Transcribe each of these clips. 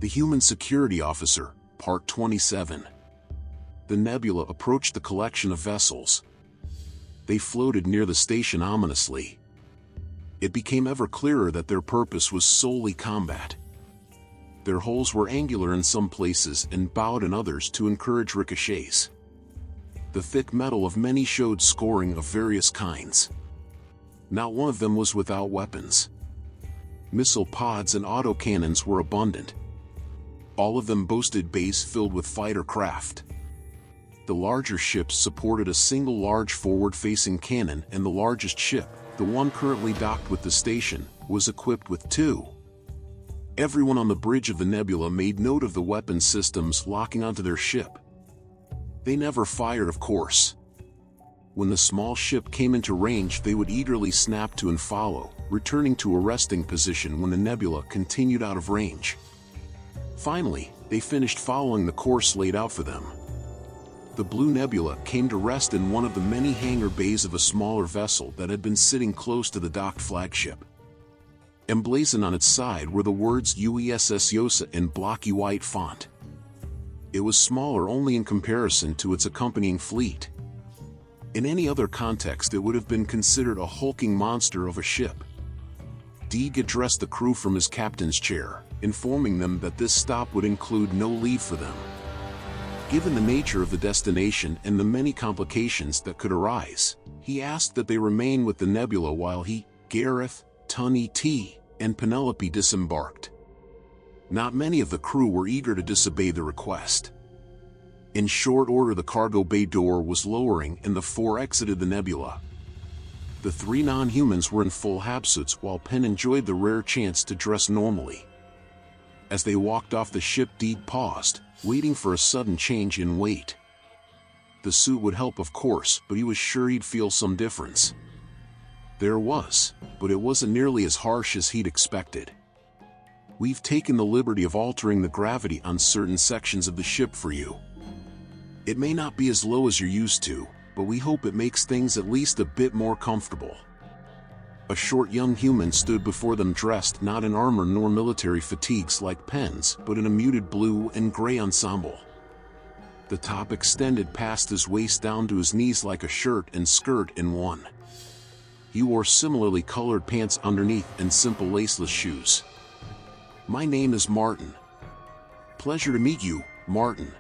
The Human Security Officer, Part 27. The nebula approached the collection of vessels. They floated near the station ominously. It became ever clearer that their purpose was solely combat. Their hulls were angular in some places and bowed in others to encourage ricochets. The thick metal of many showed scoring of various kinds. Not one of them was without weapons. Missile pods and autocannons were abundant. All of them boasted bays filled with fighter craft. The larger ships supported a single large forward-facing cannon, and the largest ship, the one currently docked with the station, was equipped with two. Everyone on the bridge of the nebula made note of the weapon systems locking onto their ship. They never fired, of course. When the small ship came into range, they would eagerly snap to and follow, returning to a resting position when the nebula continued out of range. Finally, they finished following the course laid out for them. The blue nebula came to rest in one of the many hangar bays of a smaller vessel that had been sitting close to the docked flagship. Emblazoned on its side were the words UESS Yosa in blocky white font. It was smaller only in comparison to its accompanying fleet. In any other context, it would have been considered a hulking monster of a ship. Deeg addressed the crew from his captain's chair, informing them that this stop would include no leave for them. Given the nature of the destination and the many complications that could arise, he asked that they remain with the nebula while he, Gareth, Tunny T, and Penelope disembarked. Not many of the crew were eager to disobey the request. In short order, the cargo bay door was lowering and the four exited the nebula. The three non-humans were in full habsuits while Pen enjoyed the rare chance to dress normally. As they walked off the ship, Deeg paused, waiting for a sudden change in weight. The suit would help, of course, but he was sure he'd feel some difference. There was, but it wasn't nearly as harsh as he'd expected. "We've taken the liberty of altering the gravity on certain sections of the ship for you. It may not be as low as you're used to, but we hope it makes things at least a bit more comfortable." A short young human stood before them, dressed not in armor nor military fatigues like Pen's, but in a muted blue and gray ensemble. The top extended past his waist down to his knees like a shirt and skirt in one. He wore similarly colored pants underneath and simple laceless shoes. "My name is Martin." "Pleasure to meet you, Martin."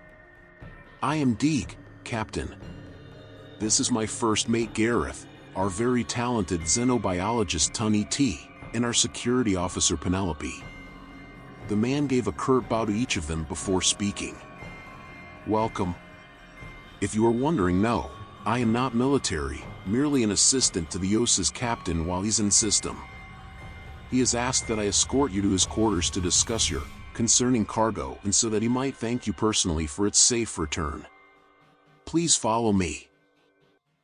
"I am Deeg, Captain. This is my first mate Gareth, our very talented xenobiologist Tunny T, and our security officer Penelope." The man gave a curt bow to each of them before speaking. "Welcome. If you are wondering, no, I am not military, merely an assistant to the Yosa's captain while he's in system. He has asked that I escort you to his quarters to discuss your concerning cargo, and so that he might thank you personally for its safe return. Please follow me."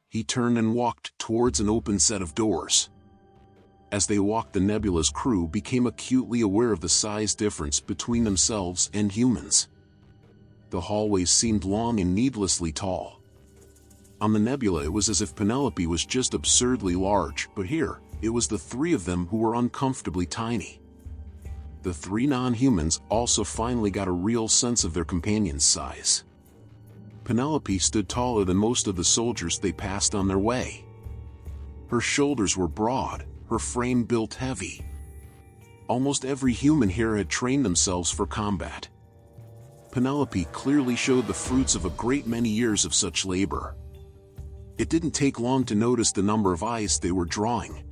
He turned and walked towards an open set of doors. As they walked, the nebula's crew became acutely aware of the size difference between themselves and humans. The hallways seemed long and needlessly tall. On the nebula, it was as if Penelope was just absurdly large, but here, it was the three of them who were uncomfortably tiny. The three non-humans also finally got a real sense of their companion's size. Penelope stood taller than most of the soldiers they passed on their way. Her shoulders were broad, her frame built heavy. Almost every human here had trained themselves for combat. Penelope clearly showed the fruits of a great many years of such labor. It didn't take long to notice the number of eyes they were drawing.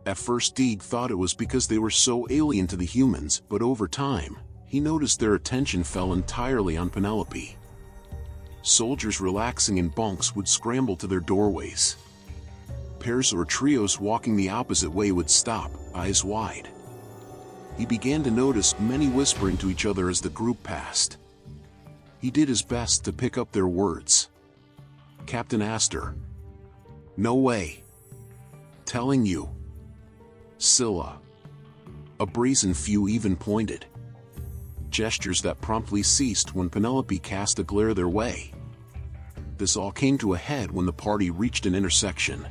At first, Deeg thought it was because they were so alien to the humans, but over time, he noticed their attention fell entirely on Penelope. Soldiers relaxing in bunks would scramble to their doorways. Pairs or trios walking the opposite way would stop, eyes wide. He began to notice many whispering to each other as the group passed. He did his best to pick up their words. "Captain Astor." "No way." "Telling you." "Scylla." A brazen few even pointed. Gestures that promptly ceased when Penelope cast a glare their way. This all came to a head when the party reached an intersection.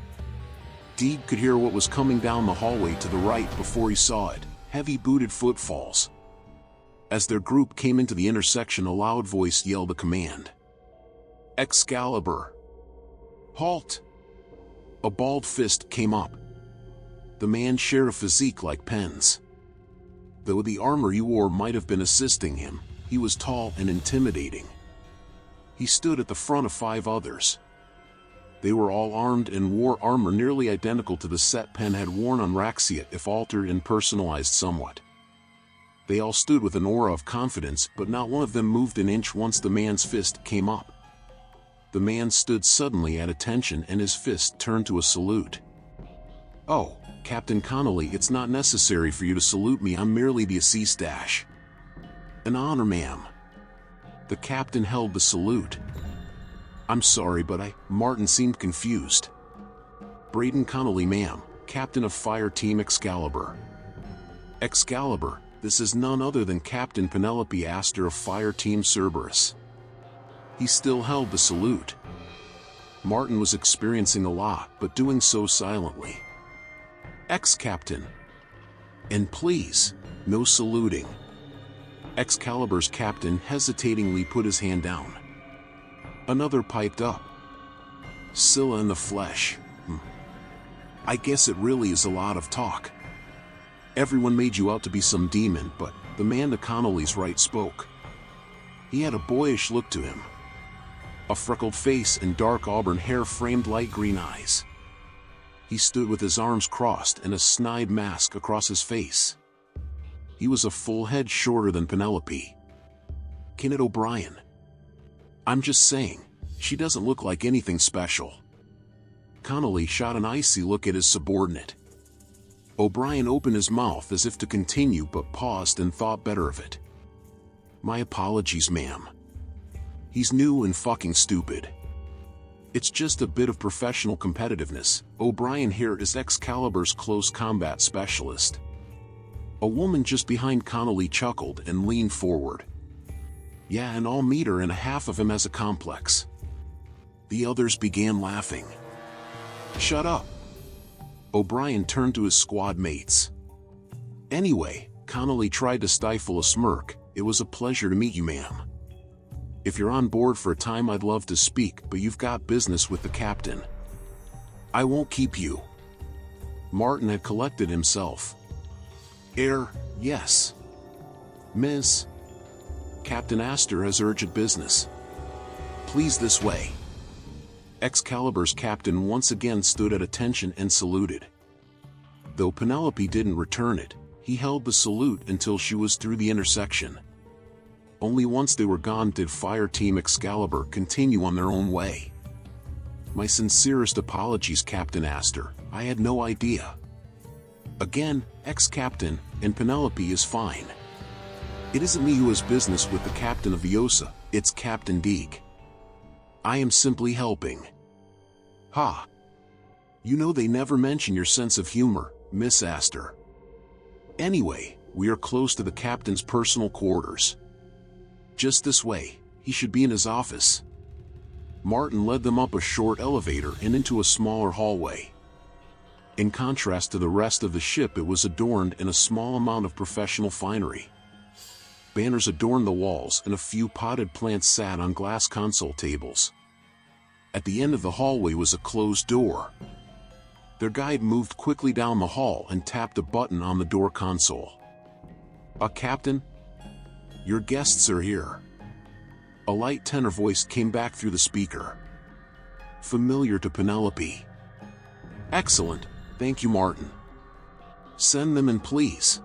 Deeg could hear what was coming down the hallway to the right before he saw it, heavy-booted footfalls. As their group came into the intersection, a loud voice yelled a command. "Excalibur! Halt!" A bald fist came up. The man shared a physique like Penn's. Though the armor he wore might have been assisting him, he was tall and intimidating. He stood at the front of 5 others. They were all armed and wore armor nearly identical to the set Penn had worn on Raxia, if altered and personalized somewhat. They all stood with an aura of confidence, but not one of them moved an inch once the man's fist came up. The man stood suddenly at attention and his fist turned to a salute. "Oh, Captain Connolly, it's not necessary for you to salute me, I'm merely the assist-dash." "An honor, ma'am." The captain held the salute. "I'm sorry, but Martin seemed confused. "Braden Connolly, ma'am, captain of Fire Team Excalibur." "Excalibur, this is none other than Captain Penelope Astor of Fire Team Cerberus." He still held the salute. Martin was experiencing a lot, but doing so silently. "Ex-captain. And please, no saluting." Excalibur's captain hesitatingly put his hand down. Another piped up. "Scylla in the flesh. I guess it really is a lot of talk. Everyone made you out to be some demon, but the man to Connolly's right spoke." He had a boyish look to him. A freckled face and dark auburn hair framed light green eyes. He stood with his arms crossed and a snide mask across his face. He was a full head shorter than Penelope. "Kenneth O'Brien. I'm just saying, she doesn't look like anything special." Connolly shot an icy look at his subordinate. O'Brien opened his mouth as if to continue, but paused and thought better of it. "My apologies, ma'am. He's new and fucking stupid. It's just a bit of professional competitiveness. O'Brien here is Excalibur's close combat specialist." A woman just behind Connolly chuckled and leaned forward. "Yeah, and all meter and a half of him has a complex." The others began laughing. "Shut up." O'Brien turned to his squad mates. "Anyway," Connolly tried to stifle a smirk, "it was a pleasure to meet you, ma'am. If you're on board for a time, I'd love to speak, but you've got business with the captain." "I won't keep you." Martin had collected himself. Yes. "Miss, Captain Astor has urgent business. Please this way." Excalibur's captain once again stood at attention and saluted. Though Penelope didn't return it, he held the salute until she was through the intersection. Only once they were gone did Fire Team Excalibur continue on their own way. "My sincerest apologies, Captain Astor, I had no idea." Again, ex-captain, and Penelope is fine. "It isn't me who has business with the captain of Viosa, it's Captain Deeg. I am simply helping." "Ha! You know they never mention your sense of humor, Miss Astor. Anyway, we are close to the captain's personal quarters. Just this way, he should be in his office." Martin led them up a short elevator and into a smaller hallway. In contrast to the rest of the ship, it was adorned in a small amount of professional finery. Banners adorned the walls and a few potted plants sat on glass console tables. At the end of the hallway was a closed door. Their guide moved quickly down the hall and tapped a button on the door console. "Captain? Your guests are here." A light tenor voice came back through the speaker. Familiar to Penelope. "Excellent, thank you, Martin. Send them in, please."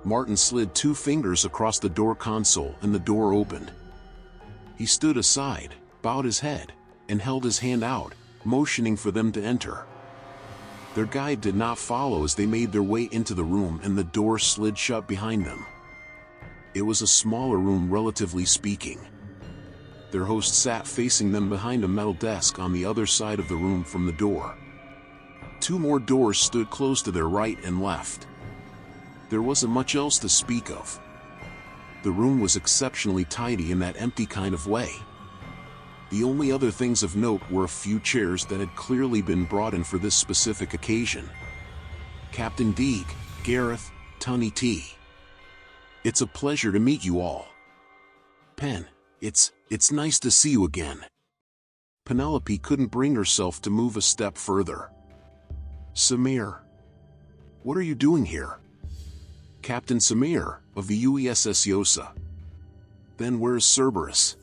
Martin slid 2 fingers across the door console and the door opened. He stood aside, bowed his head, and held his hand out, motioning for them to enter. Their guide did not follow as they made their way into the room and the door slid shut behind them. It was a smaller room, relatively speaking. Their host sat facing them behind a metal desk on the other side of the room from the door. 2 more doors stood close to their right and left. There wasn't much else to speak of. The room was exceptionally tidy in that empty kind of way. The only other things of note were a few chairs that had clearly been brought in for this specific occasion. Captain Deeg, Gareth, Tunny T. It's a pleasure to meet you all. Pen, it's nice to see you again. Penelope couldn't bring herself to move a step further. Samir, what are you doing here? Captain Samir, of the UESS Yosa. Then where's Cerberus?